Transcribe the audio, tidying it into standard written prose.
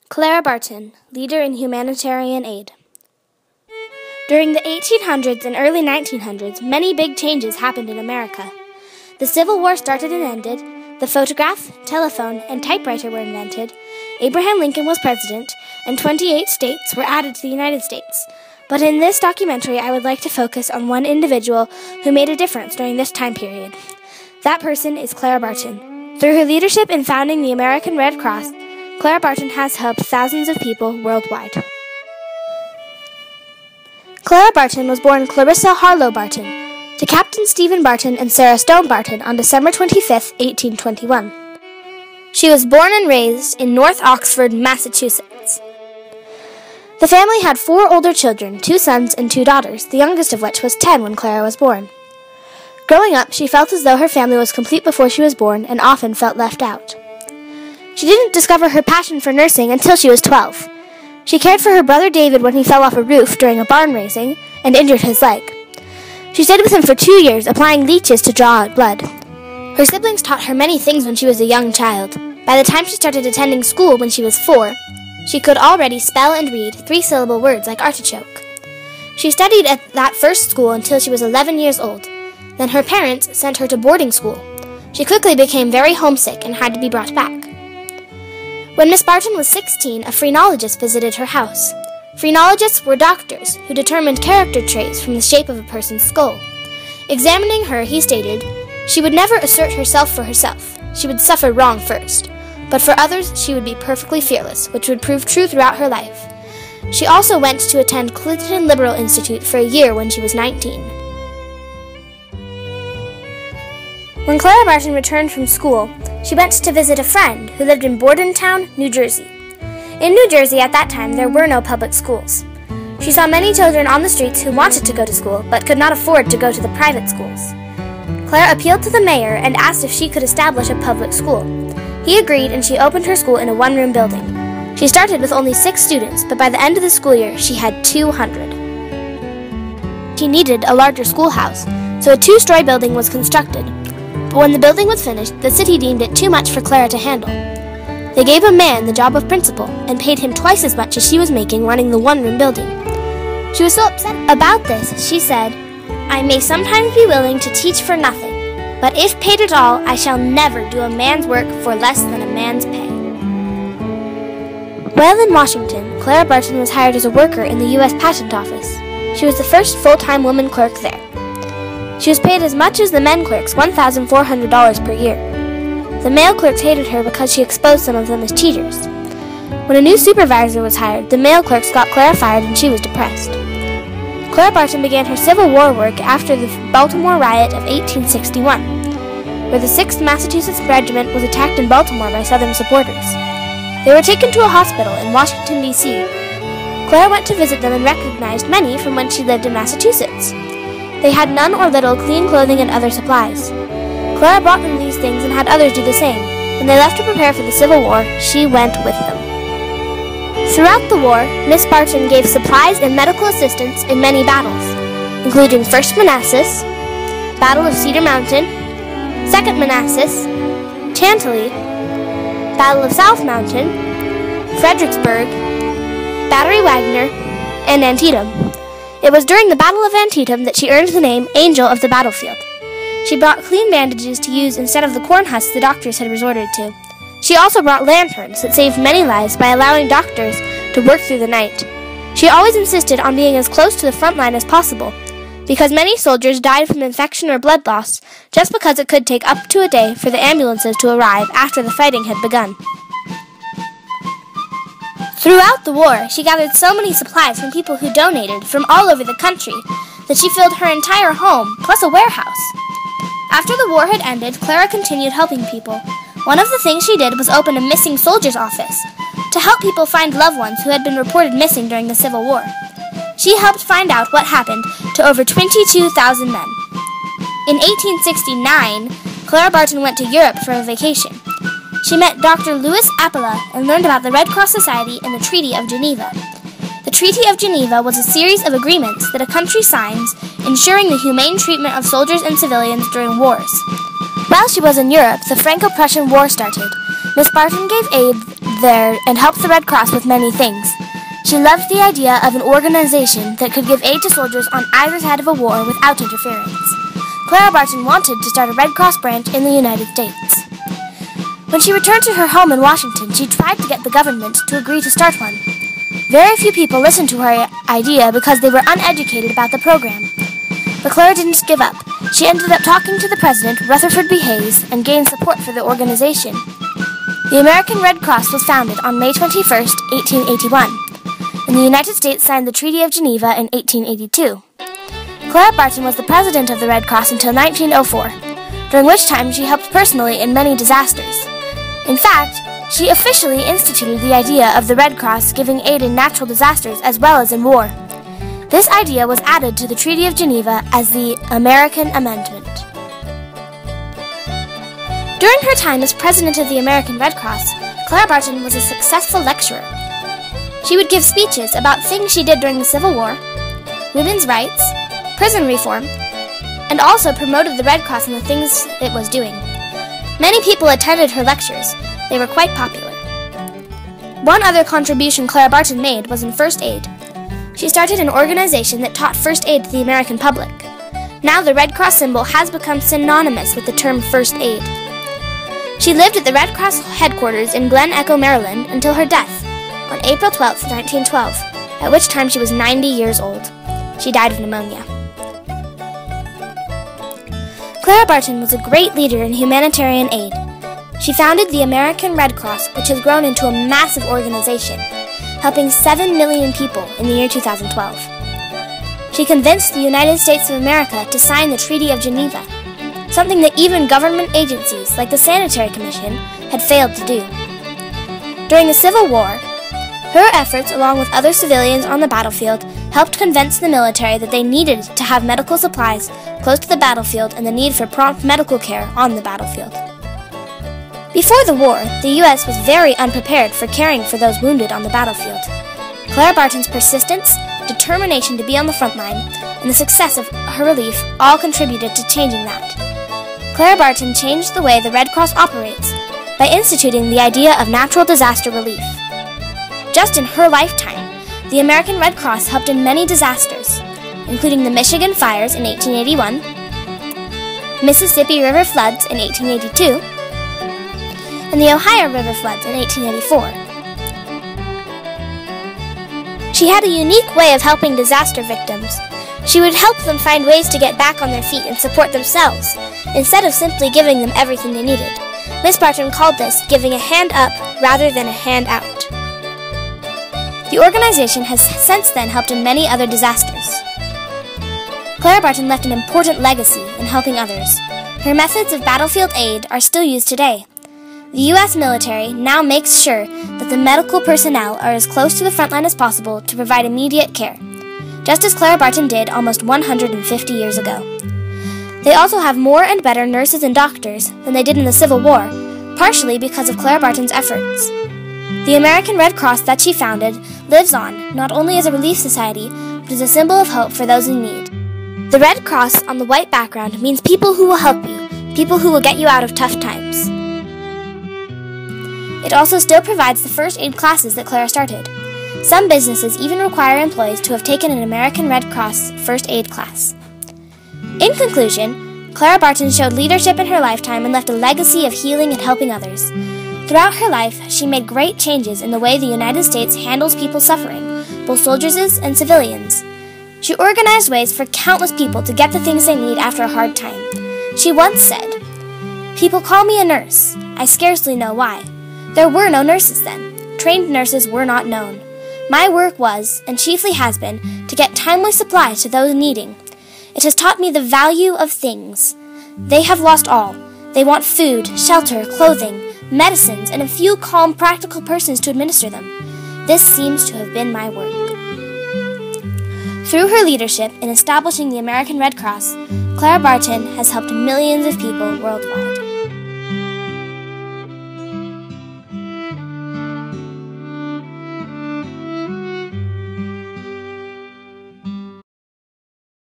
Clara Barton, leader in humanitarian aid. During the 1800s and early 1900s, many big changes happened in America. The Civil War started and ended, the photograph, telephone, and typewriter were invented, Abraham Lincoln was president, and 28 states were added to the United States. But in this documentary, I would like to focus on one individual who made a difference during this time period. That person is Clara Barton. Through her leadership in founding the American Red Cross, Clara Barton has helped thousands of people worldwide. Clara Barton was born Clarissa Harlow Barton to Captain Stephen Barton and Sarah Stone Barton on December 25, 1821. She was born and raised in North Oxford, Massachusetts. The family had 4 older children, 2 sons and 2 daughters, the youngest of which was 10 when Clara was born. Growing up, she felt as though her family was complete before she was born and often felt left out. She didn't discover her passion for nursing until she was 12. She cared for her brother David when he fell off a roof during a barn raising and injured his leg. She stayed with him for 2 years, applying leeches to draw out blood. Her siblings taught her many things when she was a young child. By the time she started attending school when she was 4, she could already spell and read 3-syllable words like artichoke. She studied at that first school until she was 11 years old. Then her parents sent her to boarding school. She quickly became very homesick and had to be brought back. When Miss Barton was 16, a phrenologist visited her house. Phrenologists were doctors who determined character traits from the shape of a person's skull. Examining her, he stated, she would never assert herself for herself. She would suffer wrong first. But for others, she would be perfectly fearless, which would prove true throughout her life. She also went to attend Clinton Liberal Institute for a year when she was 19. When Clara Barton returned from school, she went to visit a friend who lived in Bordentown, New Jersey. In New Jersey at that time, there were no public schools. She saw many children on the streets who wanted to go to school but could not afford to go to the private schools. Clara appealed to the mayor and asked if she could establish a public school. He agreed, and she opened her school in a 1-room building. She started with only 6 students, but by the end of the school year, she had 200. She needed a larger schoolhouse, so a 2-story building was constructed. But when the building was finished, the city deemed it too much for Clara to handle. They gave a man the job of principal and paid him twice as much as she was making running the 1-room building. She was so upset about this, she said, "I may sometimes be willing to teach for nothing, but if paid at all, I shall never do a man's work for less than a man's pay." While in Washington, Clara Barton was hired as a worker in the U.S. Patent Office. She was the first full-time woman clerk there. She was paid as much as the men clerks, $1,400 per year. The male clerks hated her because she exposed some of them as cheaters. When a new supervisor was hired, the male clerks got Clara fired and she was depressed. Clara Barton began her Civil War work after the Baltimore riot of 1861, where the 6th Massachusetts Regiment was attacked in Baltimore by Southern supporters. They were taken to a hospital in Washington, D.C. Clara went to visit them and recognized many from when she lived in Massachusetts. They had none or little clean clothing and other supplies. Clara brought them these things and had others do the same. When they left to prepare for the Civil War, she went with them. Throughout the war, Miss Barton gave supplies and medical assistance in many battles, including 1st Manassas, Battle of Cedar Mountain, 2nd Manassas, Chantilly, Battle of South Mountain, Fredericksburg, Battery Wagner, and Antietam. It was during the Battle of Antietam that she earned the name Angel of the Battlefield. She brought clean bandages to use instead of the corn husks the doctors had resorted to. She also brought lanterns that saved many lives by allowing doctors to work through the night. She always insisted on being as close to the front line as possible, because many soldiers died from infection or blood loss just because it could take up to a day for the ambulances to arrive after the fighting had begun. Throughout the war, she gathered so many supplies from people who donated from all over the country that she filled her entire home, plus a warehouse. After the war had ended, Clara continued helping people. One of the things she did was open a missing soldiers' office to help people find loved ones who had been reported missing during the Civil War. She helped find out what happened to over 22,000 men. In 1869, Clara Barton went to Europe for a vacation. She met Dr. Louis Appela and learned about the Red Cross Society and the Treaty of Geneva. The Treaty of Geneva was a series of agreements that a country signs ensuring the humane treatment of soldiers and civilians during wars. While she was in Europe, the Franco-Prussian War started. Miss Barton gave aid there and helped the Red Cross with many things. She loved the idea of an organization that could give aid to soldiers on either side of a war without interference. Clara Barton wanted to start a Red Cross branch in the United States. When she returned to her home in Washington, she tried to get the government to agree to start one. Very few people listened to her idea because they were uneducated about the program. But Clara didn't give up. She ended up talking to the president, Rutherford B. Hayes, and gained support for the organization. The American Red Cross was founded on May 21, 1881, and the United States signed the Treaty of Geneva in 1882. Clara Barton was the president of the Red Cross until 1904, during which time she helped personally in many disasters. In fact, she officially instituted the idea of the Red Cross giving aid in natural disasters as well as in war. This idea was added to the Treaty of Geneva as the American Amendment. During her time as president of the American Red Cross, Clara Barton was a successful lecturer. She would give speeches about things she did during the Civil War, women's rights, prison reform, and also promoted the Red Cross and the things it was doing. Many people attended her lectures. They were quite popular. One other contribution Clara Barton made was in first aid. She started an organization that taught first aid to the American public. Now the Red Cross symbol has become synonymous with the term first aid. She lived at the Red Cross headquarters in Glen Echo, Maryland until her death on April 12, 1912, at which time she was 90 years old. She died of pneumonia. Clara Barton was a great leader in humanitarian aid. She founded the American Red Cross, which has grown into a massive organization, helping 7 million people in the year 2012. She convinced the United States of America to sign the Treaty of Geneva, something that even government agencies like the Sanitary Commission had failed to do. During the Civil War, her efforts, along with other civilians on the battlefield, helped convince the military that they needed to have medical supplies close to the battlefield and the need for prompt medical care on the battlefield. Before the war, the U.S. was very unprepared for caring for those wounded on the battlefield. Clara Barton's persistence, determination to be on the front line, and the success of her relief all contributed to changing that. Clara Barton changed the way the Red Cross operates by instituting the idea of natural disaster relief. Just in her lifetime, the American Red Cross helped in many disasters, including the Michigan fires in 1881, Mississippi River floods in 1882, and the Ohio River floods in 1884. She had a unique way of helping disaster victims. She would help them find ways to get back on their feet and support themselves, instead of simply giving them everything they needed. Miss Barton called this giving a hand up rather than a hand out. The organization has since then helped in many other disasters. Clara Barton left an important legacy in helping others. Her methods of battlefield aid are still used today. The U.S. military now makes sure that the medical personnel are as close to the front line as possible to provide immediate care, just as Clara Barton did almost 150 years ago. They also have more and better nurses and doctors than they did in the Civil War, partially because of Clara Barton's efforts. The American Red Cross that she founded lives on, not only as a relief society, but as a symbol of hope for those in need. The Red Cross on the white background means people who will help you, people who will get you out of tough times. It also still provides the first aid classes that Clara started. Some businesses even require employees to have taken an American Red Cross first aid class. In conclusion, Clara Barton showed leadership in her lifetime and left a legacy of healing and helping others. Throughout her life, she made great changes in the way the United States handles people suffering, both soldiers and civilians. She organized ways for countless people to get the things they need after a hard time. She once said, "People call me a nurse. I scarcely know why. There were no nurses then. Trained nurses were not known. My work was, and chiefly has been, to get timely supplies to those needing. It has taught me the value of things. They have lost all. They want food, shelter, clothing, medicines, and a few calm, practical persons to administer them. This seems to have been my work." Through her leadership in establishing the American Red Cross, Clara Barton has helped millions of people worldwide.